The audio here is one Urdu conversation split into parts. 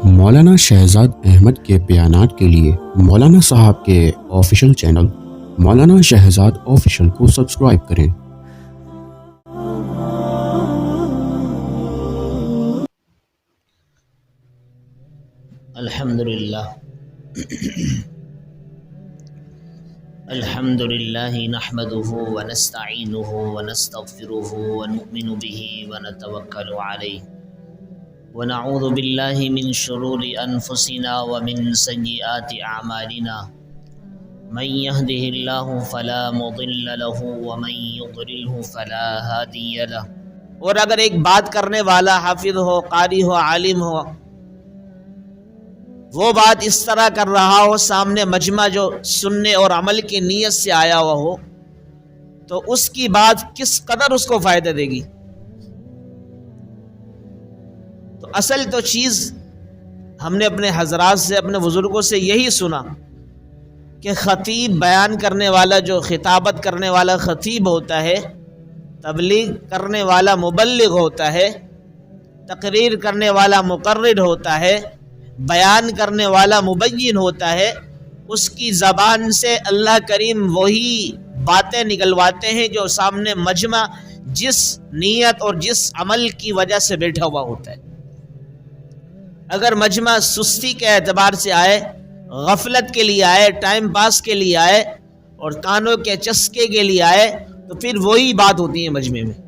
مولانا شہزاد احمد کے بیانات کے لیے مولانا صاحب کے آفیشیل چینل مولانا شہزاد آفیشیل کو سبسکرائب کریں۔ الحمدللہ الحمدللہ نحمده ونستعینه ونستغفره ونؤمن به ونتوکل علیہ ونعوذ باللہ من شرور انفسنا ومن سیئات اعمالنا من يهده اللہ فلا مضل له ومن يضلله فلا ہادی له۔ اور اگر ایک بات کرنے والا حافظ ہو، قاری ہو، عالم ہو، وہ بات اس طرح کر رہا ہو، سامنے مجمع جو سننے اور عمل کی نیت سے آیا ہوا ہو، تو اس کی بات کس قدر اس کو فائدہ دے گی؟ تو اصل تو چیز ہم نے اپنے حضرات سے، اپنے بزرگوں سے یہی سنا کہ خطیب بیان کرنے والا، جو خطابت کرنے والا خطیب ہوتا ہے، تبلیغ کرنے والا مبلغ ہوتا ہے، تقریر کرنے والا مقرر ہوتا ہے، بیان کرنے والا مبین ہوتا ہے، اس کی زبان سے اللہ کریم وہی باتیں نکلواتے ہیں جو سامنے مجمع جس نیت اور جس عمل کی وجہ سے بیٹھا ہوا ہوتا ہے۔ اگر مجمع سستی کے اعتبار سے آئے، غفلت کے لیے آئے، ٹائم پاس کے لیے آئے اور کانوں کے چسکے کے لیے آئے، تو پھر وہی بات ہوتی ہے مجمع میں۔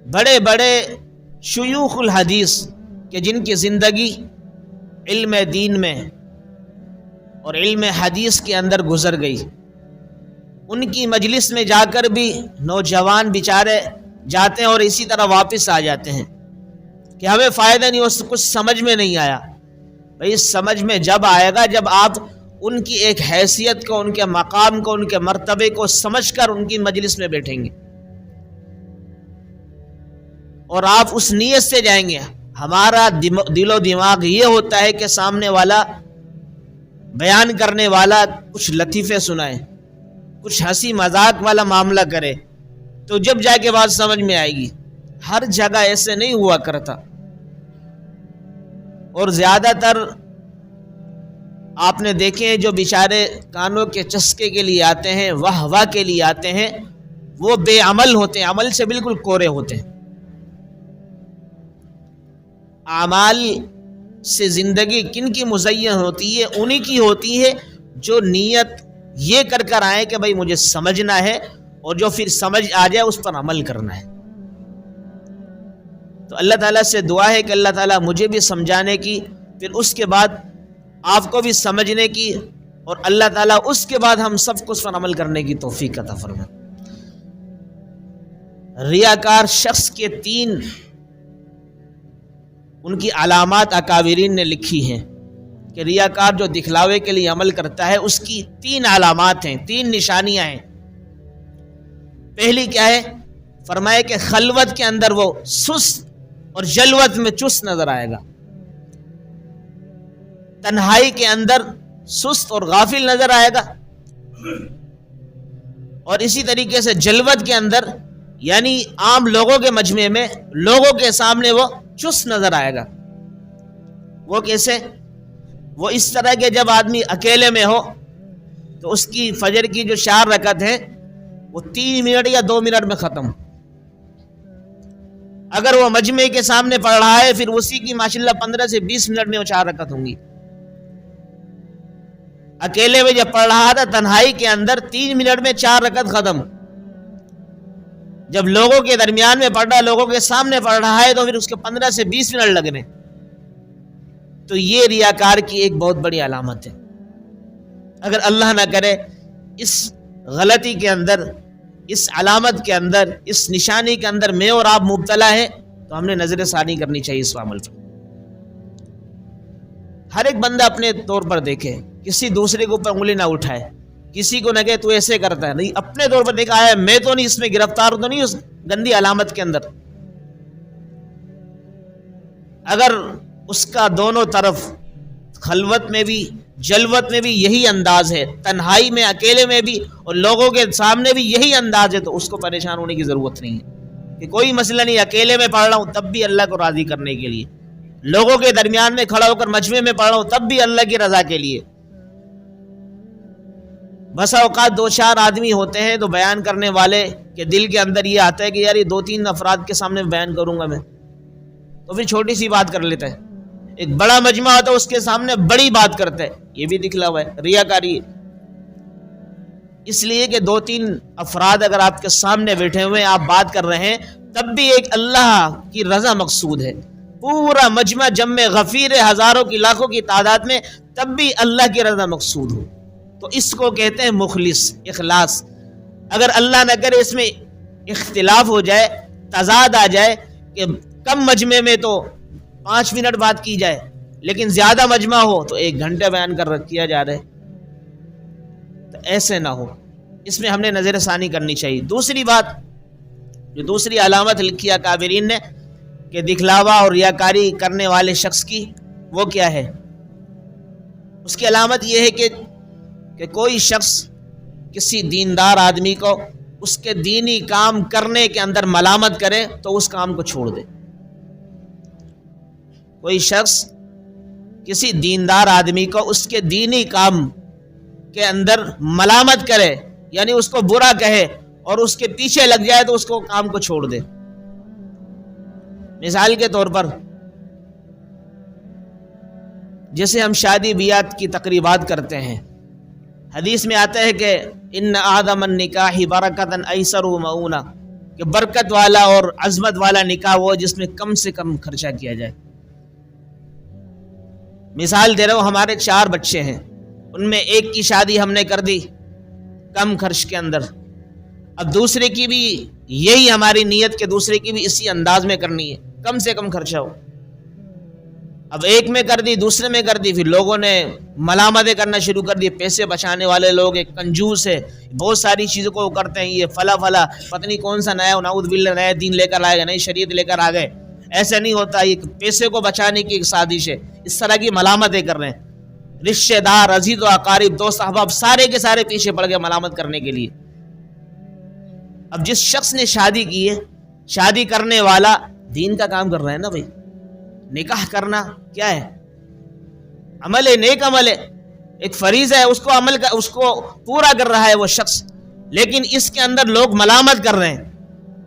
بڑے بڑے شیوخ الحدیث کہ جن کی زندگی علم دین میں اور علم حدیث کے اندر گزر گئی، ان کی مجلس میں جا کر بھی نوجوان بیچارے جاتے ہیں اور اسی طرح واپس آ جاتے ہیں کہ ہمیں فائدہ نہیں، اس کچھ سمجھ میں نہیں آیا۔ بھئی سمجھ میں جب آئے گا جب آپ ان کی ایک حیثیت کو، ان کے مقام کو، ان کے مرتبے کو سمجھ کر ان کی مجلس میں بیٹھیں گے اور آپ اس نیت سے جائیں گے۔ ہمارا دل و دماغ یہ ہوتا ہے کہ سامنے والا بیان کرنے والا کچھ لطیفے سنائے، کچھ ہنسی مذاق والا معاملہ کرے، تو جب جا کے بات سمجھ میں آئے گی۔ ہر جگہ ایسے نہیں ہوا کرتا، اور زیادہ تر آپ نے دیکھے جو بیچارے کانوں کے چسکے کے لیے آتے ہیں، واہ واہ کے لیے آتے ہیں، وہ بے عمل ہوتے ہیں، عمل سے بالکل کورے ہوتے ہیں۔ اعمال سے زندگی کن کی مزین ہوتی ہے؟ انہی کی ہوتی ہے جو نیت یہ کر کر آئے کہ بھئی مجھے سمجھنا ہے، اور جو پھر سمجھ آ جائے اس پر عمل کرنا ہے۔ تو اللہ تعالیٰ سے دعا ہے کہ اللہ تعالیٰ مجھے بھی سمجھانے کی، پھر اس کے بعد آپ کو بھی سمجھنے کی، اور اللہ تعالیٰ اس کے بعد ہم سب کو اس پر عمل کرنے کی توفیق عطا فرمائے۔ ریاکار شخص کے تین ان کی علامات اکابرین نے لکھی ہیں کہ ریاکار جو دکھلاوے کے لیے عمل کرتا ہے، اس کی تین علامات ہیں، تین نشانیاں ہیں۔ پہلی کیا ہے؟ فرمائے کہ خلوت کے اندر وہ سست اور جلوت میں چست نظر آئے گا، تنہائی کے اندر سست اور غافل نظر آئے گا، اور اسی طریقے سے جلوت کے اندر یعنی عام لوگوں کے مجمع میں، لوگوں کے سامنے وہ چست نظر آئے گا۔ وہ کیسے؟ وہ اس طرح کہ جب آدمی اکیلے میں ہو تو اس کی فجر کی جو 4 رکعت ہیں وہ 3 منٹ یا 2 منٹ میں ختم۔ اگر وہ مجمع کے سامنے پڑھ رہا ہے، پھر اسی کی ماشاءاللہ 15 سے 20 منٹ میں وہ 4 رکعت ہوں گی۔ اکیلے میں جب پڑھ رہا تھا تنہائی کے اندر 3 منٹ میں 4 رکعت ختم۔ جب لوگوں کے درمیان میں پڑھ رہا، لوگوں کے سامنے پڑھ رہا ہے، تو پھر اس کے 15 سے 20 منٹ لگنے۔ تو یہ ریاکار کی ایک بہت بڑی علامت ہے۔ اگر اللہ نہ کرے اس غلطی کے اندر، اس علامت کے اندر، اس نشانی کے اندر میں اور آپ مبتلا ہیں، تو ہم نے نظر ثانی کرنی چاہیے اس عمل پر۔ ہر ایک بندہ اپنے طور پر دیکھے، کسی دوسرے کے اوپر انگلی نہ اٹھائے، کسی کو نہ کہ تو ایسے کرتا ہے، نہیں، اپنے طور پر دیکھا ہے، میں تو نہیں اس میں گرفتار تو نہیں اس گندی علامت کے اندر۔ اگر اس کا دونوں طرف خلوت میں بھی جلوت میں بھی یہی انداز ہے، تنہائی میں اکیلے میں بھی اور لوگوں کے سامنے بھی یہی انداز ہے، تو اس کو پریشان ہونے کی ضرورت نہیں ہے۔ کہ کوئی مسئلہ نہیں، اکیلے میں پڑھ رہا ہوں تب بھی اللہ کو راضی کرنے کے لیے، لوگوں کے درمیان میں کھڑا ہو کر مجمع میں پڑھ رہا ہوں تب بھی اللہ کی رضا کے لیے۔ بسا اوقات دو چار آدمی ہوتے ہیں تو بیان کرنے والے کے دل کے اندر یہ آتا ہے کہ یار یہ دو تین افراد کے سامنے بیان کروں گا میں، تو پھر چھوٹی سی بات کر لیتا ہے۔ ایک بڑا مجمع ہوتا ہے اس کے سامنے بڑی بات کرتا ہے، یہ بھی دکھلاوا ہے، ریاکاری ہے۔ اس لیے کہ دو تین افراد اگر آپ کے سامنے بیٹھے ہوئے آپ بات کر رہے ہیں تب بھی ایک اللہ کی رضا مقصود ہے، پورا مجمع جمع غفیر ہزاروں کی لاکھوں کی تعداد میں تب بھی اللہ کی رضا مقصود ہو، تو اس کو کہتے ہیں مخلص، اخلاص۔ اگر اللہ نہ کرے اس میں اختلاف ہو جائے، تضاد آ جائے کہ کم مجمع میں تو 5 منٹ بات کی جائے لیکن زیادہ مجمع ہو تو 1 گھنٹہ بیان کیا جا رہا ہے، تو ایسے نہ ہو، اس میں ہم نے نظر ثانی کرنی چاہیے۔ دوسری بات جو دوسری علامت لکھی اکابرین نے کہ دکھلاوا اور ریاکاری کرنے والے شخص کی، وہ کیا ہے؟ اس کی علامت یہ ہے کہ کوئی شخص کسی دیندار آدمی کو اس کے دینی کام کرنے کے اندر ملامت کرے تو اس کام کو چھوڑ دے۔ کوئی شخص کسی دیندار آدمی کو اس کے دینی کام کے اندر ملامت کرے، یعنی اس کو برا کہے اور اس کے پیچھے لگ جائے تو اس کو کام کو چھوڑ دے۔ مثال کے طور پر جیسے ہم شادی بیات کی تقریبات کرتے ہیں، حدیث میں آتا ہے کہ ان اعظم النکاح برکتاً ایسر مؤونہ، کہ برکت والا اور عظمت والا نکاح وہ جس میں کم سے کم خرچہ کیا جائے۔ مثال دے رہا ہوں، ہمارے 4 بچے ہیں، ان میں ایک کی شادی ہم نے کر دی کم خرچ کے اندر، اب دوسرے کی بھی یہی ہماری نیت کہ دوسرے کی بھی اسی انداز میں کرنی ہے، کم سے کم خرچہ ہو۔ اب ایک میں کر دی، دوسرے میں کر دی، پھر لوگوں نے ملامتیں کرنا شروع کر دی، پیسے بچانے والے لوگ، ایک کنجوس ہے، بہت ساری چیزوں کو کرتے ہیں، یہ فلا پتہ نہیں کون سا نیا نعوذ باللہ نیا دین لے کر آئے گا، نئی شریعت لے کر آ گئے، ایسا نہیں ہوتا، یہ پیسے کو بچانے کی ایک سازش ہے، اس طرح کی ملامتیں کر رہے ہیں۔ رشتہ دار، عزیز و اقارب، دوست احباب سارے کے سارے پیچھے پڑ گئے ملامت کرنے کے لیے۔ اب جس شخص نے شادی کی ہے، شادی کرنے والا دین کا کام کر رہا ہے نا بھائی، نکاح کرنا کیا ہے؟ عمل ہے، نیک عمل ہے، ایک فریضہ ہے، اس کو پورا کر رہا ہے وہ شخص، لیکن اس کے اندر لوگ ملامت کر رہے ہیں۔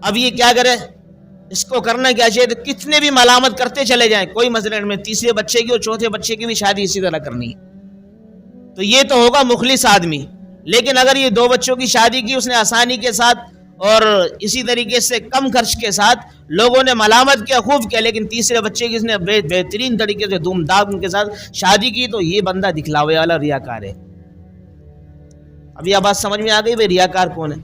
اب یہ کیا کرے؟ اس کو کرنا کیا چاہیے؟ کتنے بھی ملامت کرتے چلے جائیں، کوئی مسئلہ نہیں، میں تیسرے بچے کی اور چوتھے بچے کی بھی شادی اسی طرح کرنی ہے، تو یہ تو ہوگا مخلص آدمی۔ لیکن اگر یہ 2 بچوں کی شادی کی اس نے آسانی کے ساتھ اور اسی طریقے سے کم خرچ کے ساتھ، لوگوں نے ملامت کیا، خوب کیا، لیکن تیسرے بچے کی اس نے بہترین طریقے سے دھوم دھام کے ساتھ شادی کی، تو یہ بندہ دکھلاوے والا ریاکار ہے۔ اب یہ بات سمجھ میں آ گئی بھائی ریاکار کون ہے؟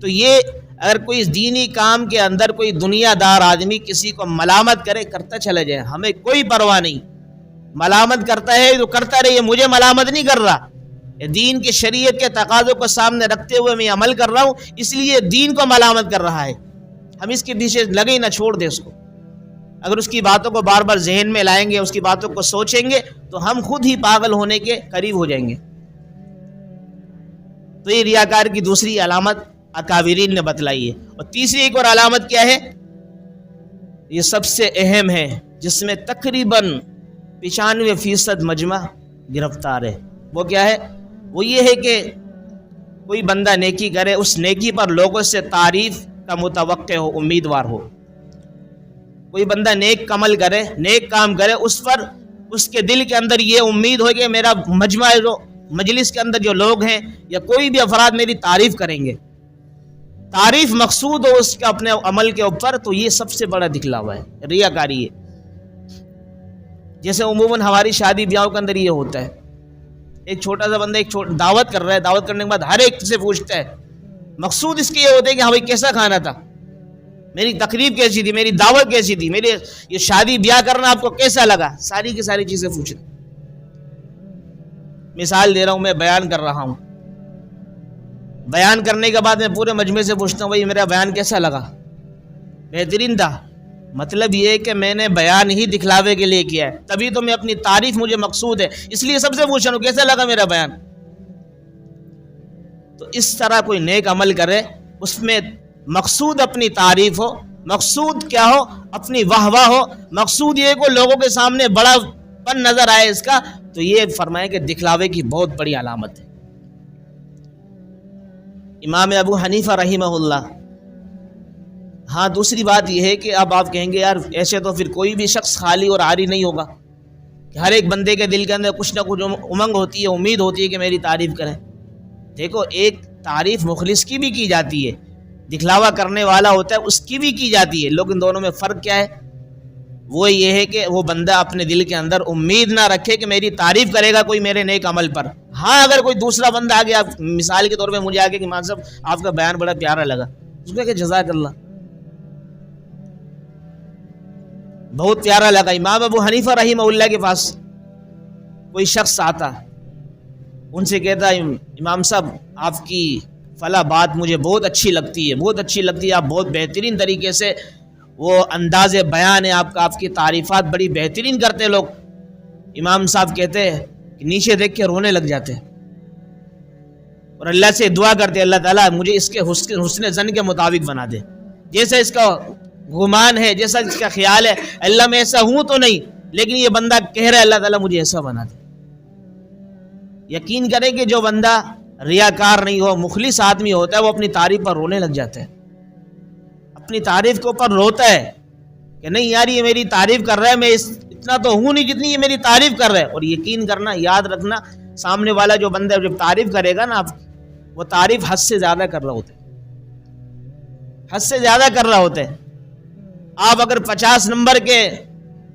تو یہ اگر کوئی دینی کام کے اندر کوئی دنیا دار آدمی کسی کو ملامت کرے، کرتا چلا جائے، ہمیں کوئی پرواہ نہیں، ملامت کرتا ہے تو کرتا رہیے، مجھے ملامت نہیں کر رہا، دین کے شریعت کے تقاضوں کو سامنے رکھتے ہوئے میں عمل کر رہا ہوں، اس لیے دین کو ملامت کر رہا ہے، ہم اس کے پیچھے لگے ہی نہ، چھوڑ دیں اس کو۔ اگر اس کی باتوں کو بار بار ذہن میں لائیں گے، اس کی باتوں کو سوچیں گے تو ہم خود ہی پاگل ہونے کے قریب ہو جائیں گے۔ تو یہ ریاکار کی دوسری علامت اکابرین نے بتلائی ہے۔ اور تیسری ایک اور علامت کیا ہے؟ یہ سب سے اہم ہے، جس میں تقریباً 95% مجمع گرفتار ہے، وہ کیا ہے؟ وہ یہ ہے کہ کوئی بندہ نیکی کرے، اس نیکی پر لوگوں سے تعریف کا متوقع ہو، امیدوار ہو۔ کوئی بندہ نیک عمل کرے، نیک کام کرے، اس پر اس کے دل کے اندر یہ امید ہو کہ میرا مجمع مجلس کے اندر جو لوگ ہیں یا کوئی بھی افراد میری تعریف کریں گے، تعریف مقصود ہو اس کے اپنے عمل کے اوپر، تو یہ سب سے بڑا دکھلاوا ہے، ریاکاری ہے۔ جیسے عموماً ہماری شادی بیاہوں کے اندر یہ ہوتا ہے، ایک چھوٹا سا بندہ ایک دعوت کر رہا ہے، دعوت کرنے کے بعد ہر ایک سے پوچھتا ہے، مقصود اس کے یہ ہوتا ہے کہ ہاں بھائی کیسا کھانا تھا، میری تقریب کیسی تھی، میری دعوت کیسی تھی، میری یہ شادی بیاہ کرنا آپ کو کیسا لگا، ساری کی ساری چیزیں پوچھیں۔ مثال دے رہا ہوں، میں بیان کر رہا ہوں، بیان کرنے کے بعد میں پورے مجمع سے پوچھتا ہوں بھائی میرا بیان کیسا لگا، بہترین تھا، مطلب یہ ہے کہ میں نے بیان ہی دکھلاوے کے لیے کیا ہے، تبھی تو میں اپنی تعریف مجھے مقصود ہے، اس لیے سب سے پوچھ رہا ہوں کیسا لگا میرا بیان۔ تو اس طرح کوئی نیک عمل کرے، اس میں مقصود اپنی تعریف ہو، مقصود کیا ہو؟ اپنی واہ واہ ہو، مقصود یہ کہ لوگوں کے سامنے بڑا پن نظر آئے اس کا، تو یہ فرمائے کہ دکھلاوے کی بہت بڑی علامت ہے۔ امام ابو حنیفہ رحمہ اللہ۔ ہاں دوسری بات یہ ہے کہ اب آپ کہیں گے یار ایسے تو پھر کوئی بھی شخص خالی اور عاری نہیں ہوگا، کہ ہر ایک بندے کے دل کے اندر کچھ نہ کچھ امنگ ہوتی ہے، امید ہوتی ہے کہ میری تعریف کریں۔ دیکھو ایک تعریف مخلص کی بھی کی جاتی ہے، دکھلاوا کرنے والا ہوتا ہے اس کی بھی کی جاتی ہے، لیکن دونوں میں فرق کیا ہے؟ وہ یہ ہے کہ وہ بندہ اپنے دل کے اندر امید نہ رکھے کہ میری تعریف کرے گا کوئی میرے نیک عمل پر۔ ہاں اگر کوئی دوسرا بندہ آ گیا، مثال کے طور پہ مجھے آگے کہ مان صاحب آپ کا بیان بڑا پیارا لگا، اس میں کہ جزاک اللہ، بہت پیارا لگا۔ امام ابو حنیفہ رحمہ اللہ کے پاس کوئی شخص آتا، ان سے کہتا امام صاحب آپ کی فلاں بات مجھے بہت اچھی لگتی ہے، بہت اچھی لگتی ہے، آپ بہت بہترین طریقے سے وہ انداز بیان ہے آپ کا، آپ کی تعریفات بڑی بہترین کرتے لوگ۔ امام صاحب کہتے ہیں کہ نیچے دیکھ کے رونے لگ جاتے اور اللہ سے دعا کرتے اللہ تعالیٰ مجھے اس کے حسن ظن کے مطابق بنا دے، جیسا اس کا گمان ہے، جیسا اس کا خیال ہے، اللہ میں ایسا ہوں تو نہیں، لیکن یہ بندہ کہہ رہا ہے اللہ تعالیٰ مجھے ایسا بنا دے۔ یقین کریں کہ جو بندہ ریاکار نہیں ہو، مخلص آدمی ہوتا ہے، وہ اپنی تعریف پر رونے لگ جاتا ہے، اپنی تعریف کے اوپر روتا ہے کہ نہیں یار یہ میری تعریف کر رہا ہے، میں اتنا تو ہوں نہیں جتنی یہ میری تعریف کر رہا ہے۔ اور یقین کرنا، یاد رکھنا، سامنے والا جو بندہ جب تعریف کرے گا نا آپ، وہ تعریف حد سے زیادہ کر رہا ہوتا ہے، حد سے زیادہ کر رہا ہوتا ہے۔ آپ اگر 50 نمبر کے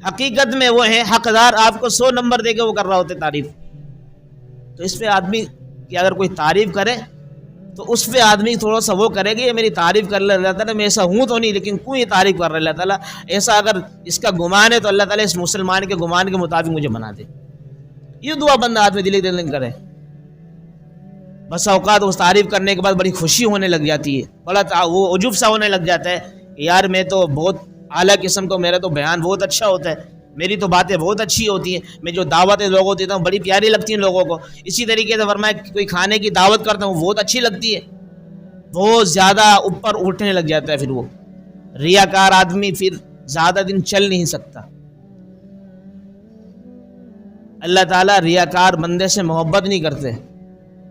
حقیقت میں وہ ہیں حقدار، آپ کو 100 نمبر دے کے وہ کر رہا ہوتا ہے تعریف۔ تو اس پہ آدمی کہ اگر کوئی تعریف کرے تو اس پہ آدمی تھوڑا سا وہ کرے گا یہ میری تعریف کر اللہ تعالیٰ، میں ایسا ہوں تو نہیں لیکن کیوں یہ تعریف کر رہا ہے اللہ تعالیٰ، ایسا اگر اس کا گمان ہے تو اللہ تعالیٰ اس مسلمان کے گمان کے مطابق مجھے بنا دے۔ یہ دعا بندہ آدمی دلی دل کرے، بس اوقات اس تعریف کرنے کے بعد بڑی خوشی ہونے لگ جاتی ہے، بڑا وہ عجب سا ہونے لگ جاتا ہے کہ یار میں تو بہت اعلیٰ قسم کو، میرا تو بیان بہت اچھا ہوتا ہے، میری تو باتیں بہت اچھی ہوتی ہیں، میں جو دعوتیں لوگوں کو دیتا ہوں بڑی پیاری لگتی ہیں لوگوں کو۔ اسی طریقے سے فرمایا کوئی کھانے کی دعوت کرتا ہوں بہت اچھی لگتی ہے، بہت زیادہ اوپر اٹھنے لگ جاتا ہے۔ پھر وہ ریاکار آدمی پھر زیادہ دن چل نہیں سکتا۔ اللہ تعالیٰ ریاکار بندے سے محبت نہیں کرتے۔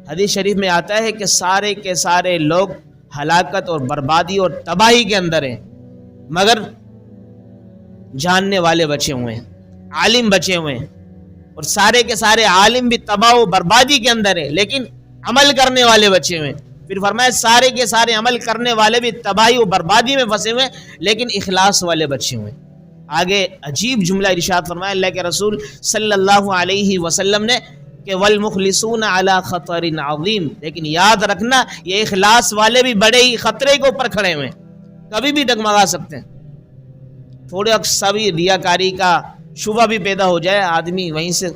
حدیث شریف میں آتا ہے کہ سارے کے سارے لوگ ہلاکت اور بربادی اور تباہی کے اندر ہیں، مگر جاننے والے بچے ہوئے ہیں، عالم بچے ہوئے ہیں، اور سارے کے سارے عالم بھی تباہ و بربادی کے اندر ہیں لیکن عمل کرنے والے بچے ہوئے ہیں۔ پھر فرمایا سارے کے سارے عمل کرنے والے بھی تباہی و بربادی میں پھنسے ہوئے ہیں لیکن اخلاص والے بچے ہوئے ہیں۔ آگے عجیب جملہ ارشاد فرمایا اللہ کے رسول صلی اللہ علیہ وسلم نے کہ والمخلصون علی خطر عظیم، لیکن یاد رکھنا یہ اخلاص والے بھی بڑے ہی خطرے کے اوپر کھڑے ہوئے ہیں، کبھی بھی ڈگمگا سکتے ہیں۔ تھوڑے سبھی ریاکاری کا شبہ بھی پیدا ہو جائے آدمی وہیں سے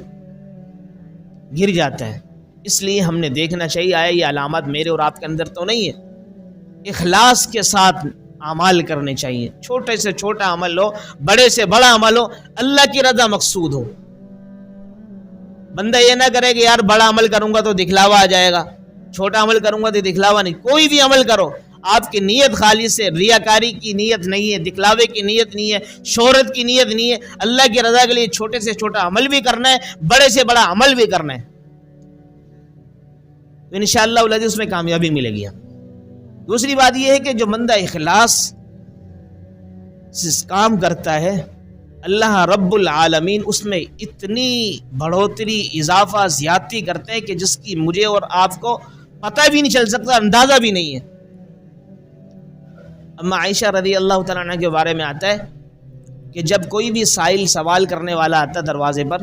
گر جاتا ہے۔ اس لیے ہم نے دیکھنا چاہیے آیا یہ علامات میرے اور آپ کے اندر تو نہیں ہے۔ اخلاص کے ساتھ اعمال کرنے چاہیے، چھوٹے سے چھوٹا عمل ہو، بڑے سے بڑا عمل ہو، اللہ کی رضا مقصود ہو۔ بندہ یہ نہ کرے کہ یار بڑا عمل کروں گا تو دکھلاوا آ جائے گا، چھوٹا عمل کروں گا تو دکھلاوا نہیں۔ کوئی بھی عمل کرو آپ کی نیت خالص ہے، ریاکاری کی نیت نہیں ہے، دکھلاوے کی نیت نہیں ہے، شہرت کی نیت نہیں ہے، اللہ کی رضا کے لیے چھوٹے سے چھوٹا عمل بھی کرنا ہے، بڑے سے بڑا عمل بھی کرنا ہے، تو انشاءاللہ العزیز اس میں کامیابی ملے گی۔ دوسری بات یہ ہے کہ جو بندہ اخلاص سے کام کرتا ہے اللہ رب العالمین اس میں اتنی بڑھوتری، اضافہ، زیادتی کرتے ہیں کہ جس کی مجھے اور آپ کو پتہ بھی نہیں چل سکتا، اندازہ بھی نہیں ہے۔ اما عائشہ رضی اللہ تعالیٰ عنہ کے بارے میں آتا ہے کہ جب کوئی بھی سائل سوال کرنے والا آتا دروازے پر،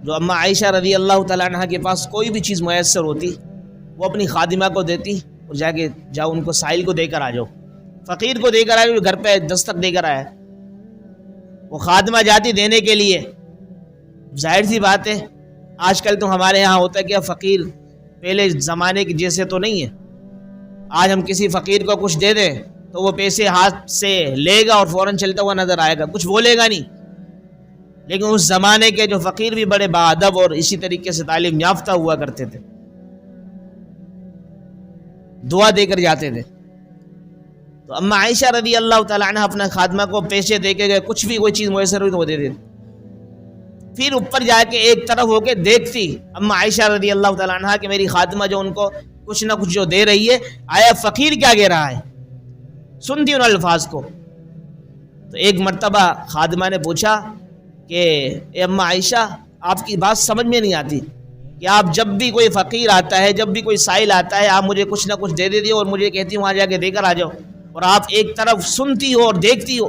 جو اما عائشہ رضی اللہ تعالیٰ عنہ کے پاس کوئی بھی چیز میسر ہوتی وہ اپنی خادمہ کو دیتی اور جاؤ ان کو سائل کو دے کر آ جاؤ، فقیر کو دے کر آئے، گھر پہ دستک دے کر آیا، وہ خادمہ جاتی دینے کے لیے۔ ظاہر سی بات ہے آج کل تو ہمارے ہاں ہوتا ہے کہ فقیر پہلے زمانے کے جیسے تو نہیں ہے، آج ہم کسی فقیر کو کچھ دے دیں تو وہ پیسے ہاتھ سے لے گا اور فوراً چلتا ہوا نظر آئے گا، کچھ بولے گا نہیں۔ لیکن اس زمانے کے جو فقیر بھی بڑے باادب اور اسی طریقے سے تعلیم یافتہ ہوا کرتے تھے، دعا دے کر جاتے تھے۔ تو اما عائشہ رضی اللہ تعالیٰ عنہ اپنا خادمہ کو پیسے دے کے گئے، کچھ بھی کوئی چیز میسر ہوئی تو وہ دے دیتے. پھر اوپر جا کے ایک طرف ہو کے دیکھتی اما عائشہ رضی اللہ تعالیٰ عنہ کہ میری خادمہ جو ان کو کچھ نہ کچھ جو دے رہی ہے، آیا فقیر کیا کہہ رہا ہے، سنتی ان الفاظ کو. تو ایک مرتبہ خادمہ نے پوچھا کہ اے اما عائشہ، آپ کی بات سمجھ میں نہیں آتی کہ آپ جب بھی کوئی فقیر آتا ہے، جب بھی کوئی سائل آتا ہے، آپ مجھے کچھ نہ کچھ دے دیتی ہو اور مجھے کہتی ہوں وہاں جا کے دے کر آ جاؤ، اور آپ ایک طرف سنتی ہو اور دیکھتی ہو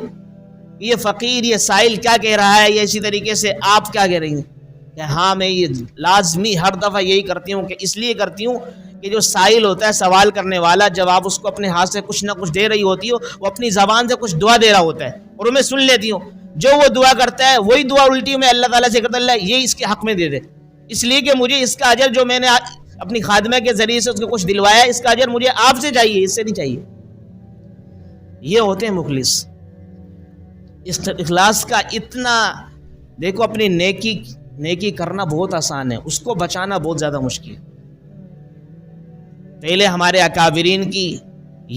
یہ فقیر، یہ سائل کیا کہہ رہا ہے، یا اسی طریقے سے آپ کیا کہہ رہی ہیں کہ ہاں میں یہ لازمی ہر دفعہ یہی کرتی ہوں، کہ اس لیے کرتی ہوں کہ جو سائل ہوتا ہے، سوال کرنے والا، جب آپ اس کو اپنے ہاتھ سے کچھ نہ کچھ دے رہی ہوتی ہو، وہ اپنی زبان سے کچھ دعا دے رہا ہوتا ہے اور میں سن لیتی ہوں. جو وہ دعا کرتا ہے وہی دعا الٹی میں اللہ تعالیٰ سے کرتا ہے، اللہ یہ اس کے حق میں دے دے، اس لیے کہ مجھے اس کا اجر جو میں نے اپنی خادمہ کے ذریعے سے اس کو کچھ دلوایا ہے، اس کا اجر مجھے آپ سے چاہیے، اس سے نہیں چاہیے. یہ ہوتے ہیں مخلص. اس اخلاص کا اتنا دیکھو، اپنی نیکی کرنا بہت آسان ہے، اس کو بچانا بہت زیادہ مشکل ہے. پہلے ہمارے اکابرین کی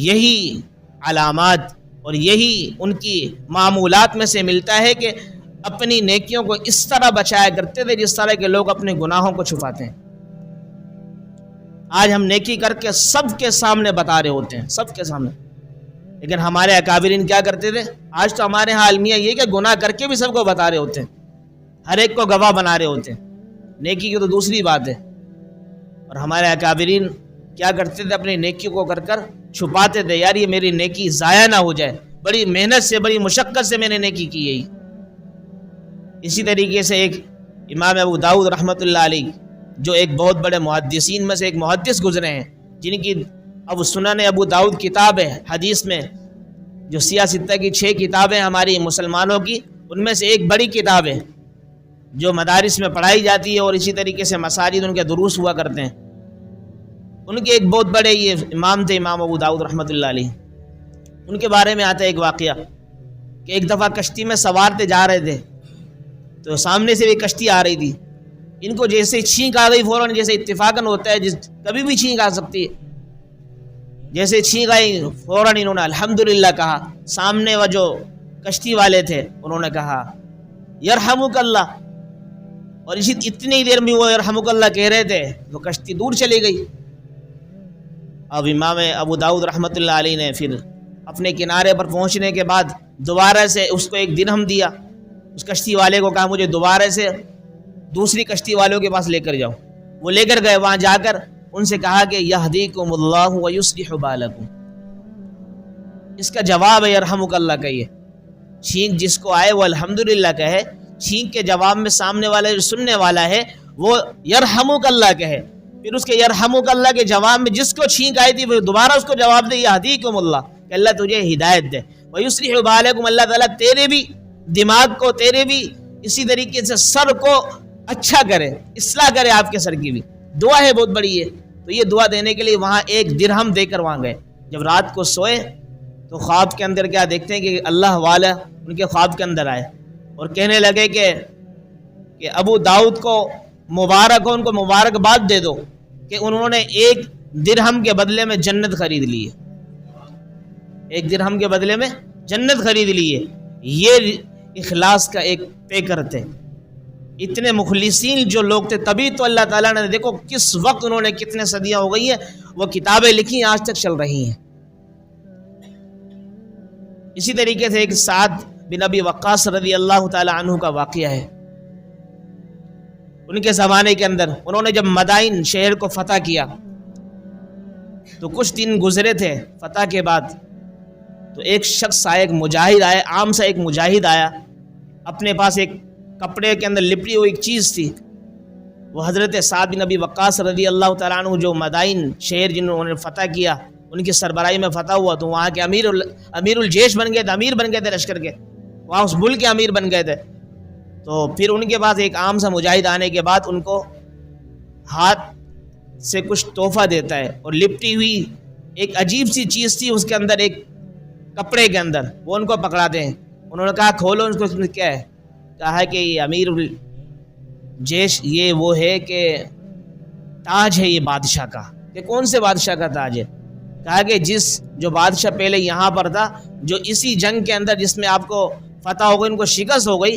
یہی علامات اور یہی ان کی معمولات میں سے ملتا ہے کہ اپنی نیکیوں کو اس طرح بچایا کرتے تھے جس طرح کے لوگ اپنے گناہوں کو چھپاتے ہیں. آج ہم نیکی کر کے سب کے سامنے بتا رہے ہوتے ہیں، سب کے سامنے، لیکن ہمارے اکابرین کیا کرتے تھے؟ آج تو ہمارے ہاں المیہ یہ کہ گناہ کر کے بھی سب کو بتا رہے ہوتے ہیں، ہر ایک کو گواہ بنا رہے ہوتے ہیں. نیکی کی تو دوسری بات ہے. اور ہمارے اکابرین کیا کرتے تھے؟ اپنی نیکی کو کر کر چھپاتے تھے، یار یہ میری نیکی ضائع نہ ہو جائے، بڑی محنت سے، بڑی مشقت سے میں نے نیکی کی ہے. اسی طریقے سے ایک امام ابو داؤد رحمۃ اللہ علیہ، جو ایک بہت بڑے محدثین میں سے ایک محدث گزرے ہیں، جن کی اب سنن ابو داؤد کتاب ہے حدیث میں، جو سیاہ ستہ کی 6 کتابیں ہماری مسلمانوں کی، ان میں سے ایک بڑی کتاب ہے جو مدارس میں پڑھائی جاتی ہے، اور اسی طریقے سے مساجد ان کے دروس ہوا کرتے ہیں. ان کے ایک بہت بڑے یہ امام تھے، امام ابو داؤد رحمۃ اللہ علیہ. ان کے بارے میں آتا ہے ایک واقعہ کہ ایک دفعہ کشتی میں سوار تھے، جا رہے تھے، تو سامنے سے بھی کشتی آ رہی تھی. ان کو جیسے چھینک آ گئی فوراً، جیسے اتفاقاً ہوتا ہے، کبھی بھی چھینک آ سکتی ہے، جیسے چھینک آئی فوراً انہوں نے الحمدللہ کہا. سامنے وہ جو کشتی والے تھے انہوں نے کہا یرحمک اللہ، اور اتنی دیر میں وہ یرحمک اللہ کہہ رہے تھے وہ کشتی دور چلی گئی. اب امام ابو داؤد رحمۃ اللہ علیہ نے پھر اپنے کنارے پر پہنچنے کے بعد دوبارہ سے اس کو ایک درہم دیا، اس کشتی والے کو کہا مجھے دوبارہ سے دوسری کشتی والوں کے پاس لے کر جاؤ. وہ لے کر گئے، وہاں جا کر ان سے کہا کہ یہدیکم اللہ ویصلح بالکم. اس کا جواب ہے یرحمک اللہ کہیے. چھینک جس کو آئے وہ الحمدللہ کہے، چھینک کے جواب میں سامنے والا جو سننے والا ہے وہ یرحمک اللہ کہے. پھر اس کے یرحمک اللہ کے جواب میں جس کو چھینک آئی تھی وہ دوبارہ اس کو جواب دے یہدیکم اللہ، کہ اللہ تجھے ہدایت دے. ویصلح بالکم، اللہ تعالیٰ تیرے بھی دماغ کو، تیرے بھی اسی طریقے سے سر کو اچھا کرے، اصلاح کرے آپ کے سر کی بھی. دعا ہے بہت بڑی ہے. تو یہ دعا دینے کے لیے وہاں ایک درہم دے کر وہاں گئے. جب رات کو سوئے تو خواب کے اندر کیا دیکھتے ہیں کہ اللہ والا ان کے خواب کے اندر آئے اور کہنے لگے کہ ابو داؤد کو مبارک ہو، ان کو مبارکباد دے دو کہ انہوں نے ایک درہم کے بدلے میں جنت خرید لی ہے. ایک درہم کے بدلے میں جنت خرید لی ہے. یہ اخلاص کا ایک پیکر تھے. اتنے مخلصین جو لوگ تھے، تبھی تو اللہ تعالیٰ نے دیکھو کس وقت انہوں نے کتنے صدیاں ہو گئی ہیں وہ کتابیں لکھی آج تک چل رہی ہیں. اسی طریقے سے ایک سعد بن ابی وقاص رضی اللہ تعالی عنہ کا واقعہ ہے. ان کے زمانے کے اندر انہوں نے جب مدائن شہر کو فتح کیا تو کچھ دن گزرے تھے فتح کے بعد، تو ایک شخص آیا، ایک مجاہد آیا، عام سا ایک مجاہد آیا. اپنے پاس ایک کپڑے کے اندر لپٹی ہوئی ایک چیز تھی. وہ حضرت سعد بن ابی وقاص رضی اللہ تعالیٰ عنہ جو مدائن شہر جنہوں نے فتح کیا، ان کی سربراہی میں فتح ہوا، تو وہاں کے امیر الجیش بن گئے تھے، امیر بن گئے تھے لشکر کے، وہاں اس ملک کے امیر بن گئے تھے. تو پھر ان کے پاس ایک عام سا مجاہد آنے کے بعد ان کو ہاتھ سے کچھ تحفہ دیتا ہے، اور لپٹی ہوئی ایک عجیب سی چیز تھی اس کے اندر، ایک کپڑے کے اندر. وہ ان کو پکڑاتے ہیں. انہوں نے کہا کھولو اس کو. اس میں کیا ہے؟ کہا کہ یہ امیر الجیش، یہ وہ ہے کہ تاج ہے یہ بادشاہ کا. کہ کون سے بادشاہ کا تاج ہے؟ کہا کہ جو بادشاہ پہلے یہاں پر تھا، جو اسی جنگ کے اندر جس میں آپ کو فتح ہو گئی، ان کو شکست ہو گئی،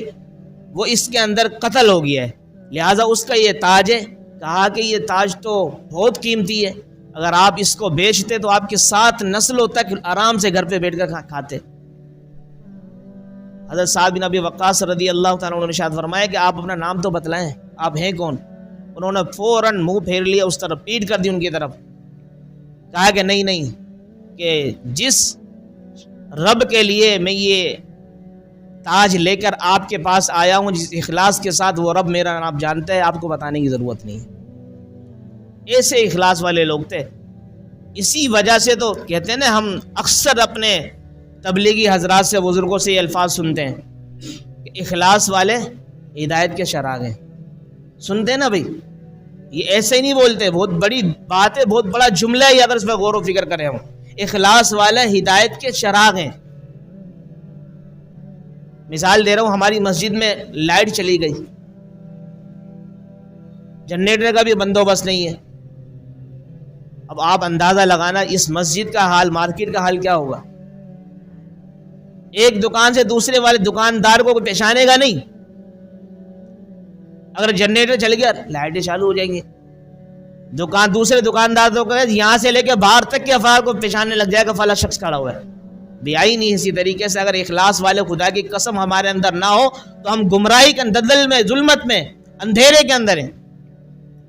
وہ اس کے اندر قتل ہو گیا ہے، لہٰذا اس کا یہ تاج ہے۔ کہا کہ یہ تاج تو بہت قیمتی ہے، اگر آپ اس کو بیچتے تو آپ کے 7 نسلوں تک آرام سے گھر پہ بیٹھ کر کھاتے۔ حضرت سعد بن ابی وقاص رضی اللہ تعالیٰ عنہ نے ارشاد فرمایا کہ آپ اپنا نام تو بتلائیں، آپ ہیں کون؟ انہوں نے فوراً منہ پھیر لیا اس طرف، پیٹ کر دی ان کی طرف، کہا کہ نہیں، کہ جس رب کے لیے میں یہ تاج لے کر آپ کے پاس آیا ہوں، جس اخلاص کے ساتھ، وہ رب میرا آپ جانتے ہیں، آپ کو بتانے کی ضرورت نہیں۔ ایسے اخلاص والے لوگ تھے۔ اسی وجہ سے تو کہتے ہیں نا، ہم اکثر اپنے تبلیغی حضرات سے، بزرگوں سے یہ الفاظ سنتے ہیں کہ اخلاص والے ہدایت کے چراغ ہیں۔ سنتے ہیں نا بھائی، یہ ایسے ہی نہیں بولتے، بہت بڑی بات ہے، بہت بڑا جملہ ہے، اگر اس پہ غور و فکر کریں ہم۔ اخلاص والے ہدایت کے چراغ ہیں۔ مثال دے رہا ہوں، ہماری مسجد میں لائٹ چلی گئی، جنریٹر کا بھی بندوبست نہیں ہے، اب آپ اندازہ لگانا اس مسجد کا حال، مارکیٹ کا حال کیا ہوگا۔ ایک دکان سے دوسرے والے دکاندار کو پہچانے گا نہیں، اگر جنریٹر چل گیا لائٹیں چالو ہو جائیں گی، دوسرے دکاندار کو یہاں سے لے کے باہر تک کے افراد کو پہچاننے لگ جائے گا فلاں شخص کھڑا ہوا ہے، بیائی نہیں۔ اسی طریقے سے اگر اخلاص والے خدا کی قسم ہمارے اندر نہ ہو تو ہم گمراہی کے دلدل میں، ظلمت میں، اندھیرے کے اندر ہیں۔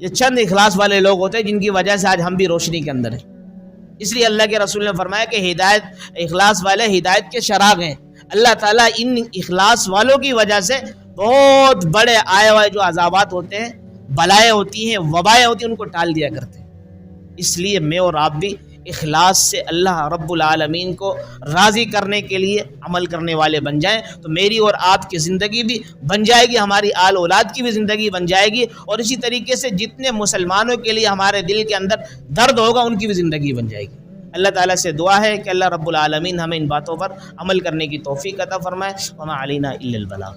یہ چند اخلاص والے لوگ ہوتے ہیں جن کی وجہ سے آج ہم بھی روشنی کے اندر ہیں۔ اس لیے اللہ کے رسول نے فرمایا کہ اخلاص والے ہدایت کے چراغ ہیں۔ اللہ تعالیٰ ان اخلاص والوں کی وجہ سے بہت بڑے آئے ہوئے جو عذابات ہوتے ہیں، بلائیں ہوتی ہیں، وبائیں ہوتی ہیں، ان کو ٹال دیا کرتے ہیں۔ اس لیے میں اور آپ بھی اخلاص سے اللہ رب العالمین کو راضی کرنے کے لیے عمل کرنے والے بن جائیں، تو میری اور آپ کی زندگی بھی بن جائے گی، ہماری آل اولاد کی بھی زندگی بن جائے گی، اور اسی طریقے سے جتنے مسلمانوں کے لیے ہمارے دل کے اندر درد ہوگا ان کی بھی زندگی بن جائے گی۔ اللہ تعالیٰ سے دعا ہے کہ اللہ رب العالمین ہمیں ان باتوں پر عمل کرنے کی توفیق عطا فرمائے۔ وما علینا الا البلاغ۔